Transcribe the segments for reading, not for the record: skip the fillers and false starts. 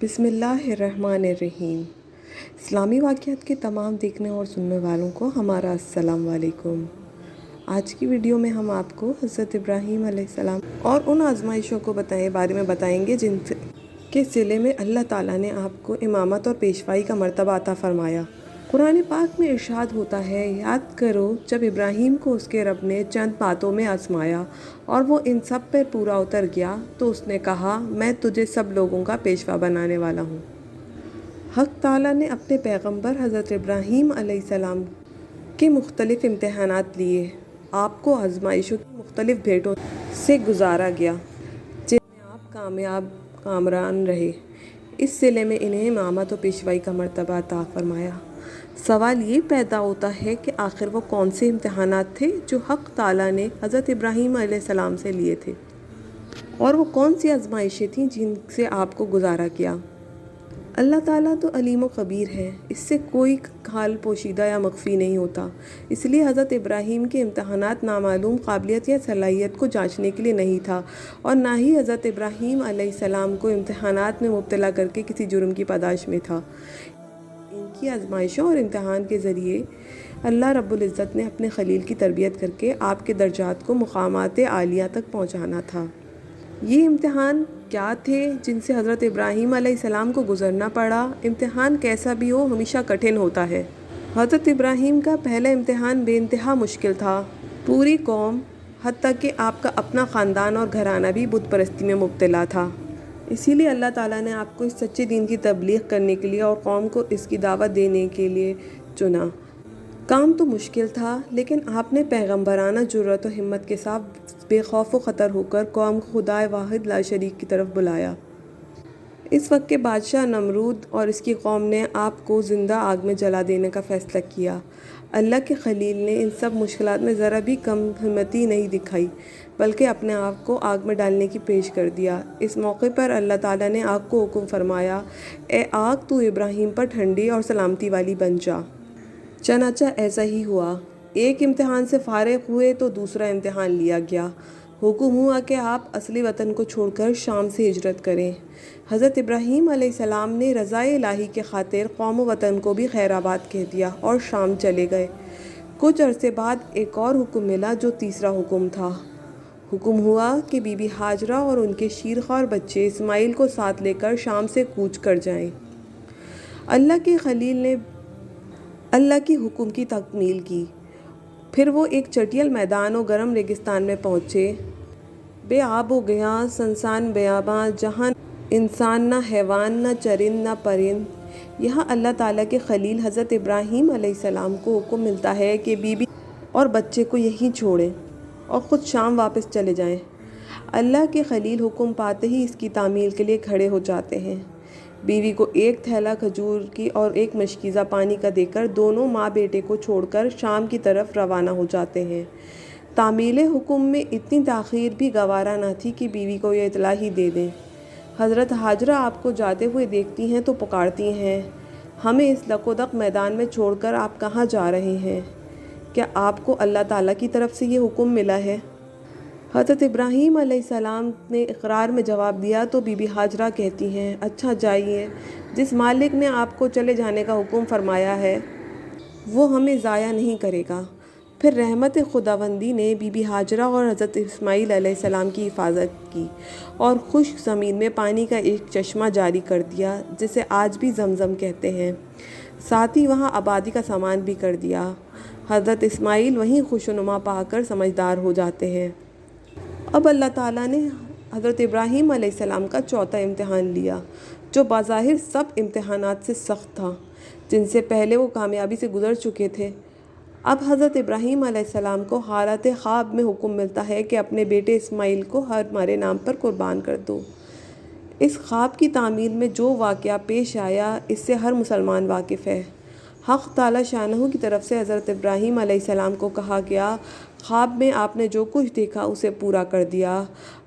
بسم اللہ الرحمن الرحیم۔ اسلامی واقعات کے تمام دیکھنے اور سننے والوں کو ہمارا السلام علیکم۔ آج کی ویڈیو میں ہم آپ کو حضرت ابراہیم علیہ السلام اور ان آزمائشوں کو بارے میں بتائیں گے جن کے صلے میں اللہ تعالیٰ نے آپ کو امامت اور پیشوائی کا مرتبہ عطا فرمایا۔ قرآن پاک میں ارشاد ہوتا ہے، یاد کرو جب ابراہیم کو اس کے رب نے چند باتوں میں آزمایا اور وہ ان سب پر پورا اتر گیا تو اس نے کہا، میں تجھے سب لوگوں کا پیشوا بنانے والا ہوں۔ حق تعالیٰ نے اپنے پیغمبر حضرت ابراہیم علیہ السلام کے مختلف امتحانات لیے، آپ کو آزمائشوں کی مختلف بھیٹوں سے گزارا گیا جن میں آپ کامران رہے۔ اس صلے میں انہیں امامت و پیشوائی کا مرتبہ عطا فرمایا۔ سوال یہ پیدا ہوتا ہے کہ آخر وہ کون سے امتحانات تھے جو حق تعالیٰ نے حضرت ابراہیم علیہ السلام سے لیے تھے، اور وہ کون سی آزمائشیں تھیں جن سے آپ کو گزارا گیا۔ اللہ تعالیٰ تو علیم و خبیر ہے، اس سے کوئی حال پوشیدہ یا مخفی نہیں ہوتا، اس لیے حضرت ابراہیم کے امتحانات نامعلوم قابلیت یا صلاحیت کو جانچنے کے لیے نہیں تھا، اور نہ ہی حضرت ابراہیم علیہ السلام کو امتحانات میں مبتلا کر کے کسی جرم کی پاداش میں تھا۔ ان کی آزمائشوں اور امتحان کے ذریعے اللہ رب العزت نے اپنے خلیل کی تربیت کر کے آپ کے درجات کو مقامات عالیہ تک پہنچانا تھا۔ یہ امتحان کیا تھے جن سے حضرت ابراہیم علیہ السلام کو گزرنا پڑا؟ امتحان کیسا بھی ہو ہمیشہ کٹھن ہوتا ہے۔ حضرت ابراہیم کا پہلا امتحان بے انتہا مشکل تھا۔ پوری قوم، حتیٰ کہ آپ کا اپنا خاندان اور گھرانہ بھی بت پرستی میں مبتلا تھا۔ اسی لیے اللہ تعالیٰ نے آپ کو اس سچے دین کی تبلیغ کرنے کے لیے اور قوم کو اس کی دعوت دینے کے لیے چنا۔ کام تو مشکل تھا، لیکن آپ نے پیغمبرانہ جرأت و ہمت کے ساتھ بے خوف و خطر ہو کر قوم کو خدائے واحد لا شریک کی طرف بلایا۔ اس وقت کے بادشاہ نمرود اور اس کی قوم نے آپ کو زندہ آگ میں جلا دینے کا فیصلہ کیا۔ اللہ کے خلیل نے ان سب مشکلات میں ذرا بھی کم ہمتی نہیں دکھائی، بلکہ اپنے آپ کو آگ میں ڈالنے کی پیش کر دیا۔ اس موقع پر اللہ تعالیٰ نے آگ کو حکم فرمایا، اے آگ تو ابراہیم پر ٹھنڈی اور سلامتی والی بن جا۔ چنانچہ ایسا ہی ہوا۔ ایک امتحان سے فارغ ہوئے تو دوسرا امتحان لیا گیا۔ حکم ہوا کہ آپ اصلی وطن کو چھوڑ کر شام سے ہجرت کریں۔ حضرت ابراہیم علیہ السلام نے رضائے الہی کے خاطر قوم و وطن کو بھی خیر آباد کہہ دیا اور شام چلے گئے۔ کچھ عرصے بعد ایک اور حکم ملا جو تیسرا حکم تھا۔ حکم ہوا کہ بی بی ہاجرہ اور ان کے شیرخوار بچے اسماعیل کو ساتھ لے کر شام سے کوچ کر جائیں۔ اللہ کے خلیل نے اللہ کی حکم کی تکمیل کی۔ پھر وہ ایک چٹیل میدان و گرم ریگستان میں پہنچے، بے آب و گیاں، سنسان بیاباں، جہاں انسان نہ حیوان، نہ چرند نہ پرند۔ یہاں اللہ تعالیٰ کے خلیل حضرت ابراہیم علیہ السلام کو حکم ملتا ہے کہ بیوی اور بچے کو یہیں چھوڑیں اور خود شام واپس چلے جائیں۔ اللہ کے خلیل حکم پاتے ہی اس کی تعمیل کے لیے کھڑے ہو جاتے ہیں۔ بیوی کو ایک تھیلا کھجور کی اور ایک مشکیزہ پانی کا دے کر دونوں ماں بیٹے کو چھوڑ کر شام کی طرف روانہ ہو جاتے ہیں۔ تعمیل حکم میں اتنی تاخیر بھی گوارا نہ تھی کہ بیوی کو یہ اطلاع ہی دے دیں۔ حضرت ہاجرہ آپ کو جاتے ہوئے دیکھتی ہیں تو پکارتی ہیں، ہمیں اس لک و دک میدان میں چھوڑ کر آپ کہاں جا رہے ہیں؟ کیا آپ کو اللہ تعالیٰ کی طرف سے یہ حکم ملا ہے؟ حضرت ابراہیم علیہ السلام نے اقرار میں جواب دیا تو بی بی ہاجرہ کہتی ہیں، اچھا جائیے، جس مالک نے آپ کو چلے جانے کا حکم فرمایا ہے وہ ہمیں ضائع نہیں کرے گا۔ پھر رحمت خداوندی نے بی بی ہاجرہ اور حضرت اسماعیل علیہ السلام کی حفاظت کی اور خشک زمین میں پانی کا ایک چشمہ جاری کر دیا جسے آج بھی زمزم کہتے ہیں، ساتھ ہی وہاں آبادی کا سامان بھی کر دیا۔ حضرت اسماعیل وہیں خوشنما پا کر سمجھدار ہو جاتے ہیں۔ اب اللہ تعالیٰ نے حضرت ابراہیم علیہ السلام کا چوتھا امتحان لیا، جو بظاہر سب امتحانات سے سخت تھا، جن سے پہلے وہ کامیابی سے گزر چکے تھے۔ اب حضرت ابراہیم علیہ السلام کو حالت خواب میں حکم ملتا ہے کہ اپنے بیٹے اسماعیل کو ہمارے نام پر قربان کر دو۔ اس خواب کی تعمیل میں جو واقعہ پیش آیا اس سے ہر مسلمان واقف ہے۔ حق تعالیٰ شانہ کی طرف سے حضرت ابراہیم علیہ السلام کو کہا گیا، خواب میں آپ نے جو کچھ دیکھا اسے پورا کر دیا۔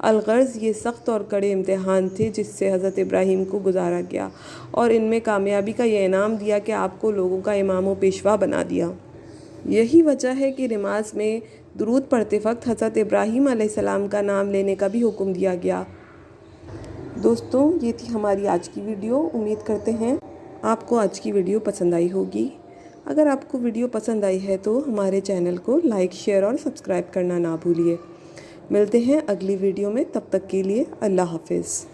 الغرض یہ سخت اور کڑے امتحان تھے جس سے حضرت ابراہیم کو گزارا گیا، اور ان میں کامیابی کا یہ انعام دیا کہ آپ کو لوگوں کا امام و پیشوا بنا دیا۔ یہی وجہ ہے کہ نماز میں درود پڑھتے وقت حضرت ابراہیم علیہ السلام کا نام لینے کا بھی حکم دیا گیا۔ دوستوں یہ تھی ہماری آج کی ویڈیو. امید کرتے ہیں آپ کو آج کی ویڈیو پسند آئی ہوگی. اگر آپ کو ویڈیو پسند آئی ہے تو ہمارے چینل کو لائک، شیئر اور سبسکرائب کرنا نہ بھولیے. ملتے ہیں اگلی ویڈیو میں، تب تک کے لیے اللہ حافظ.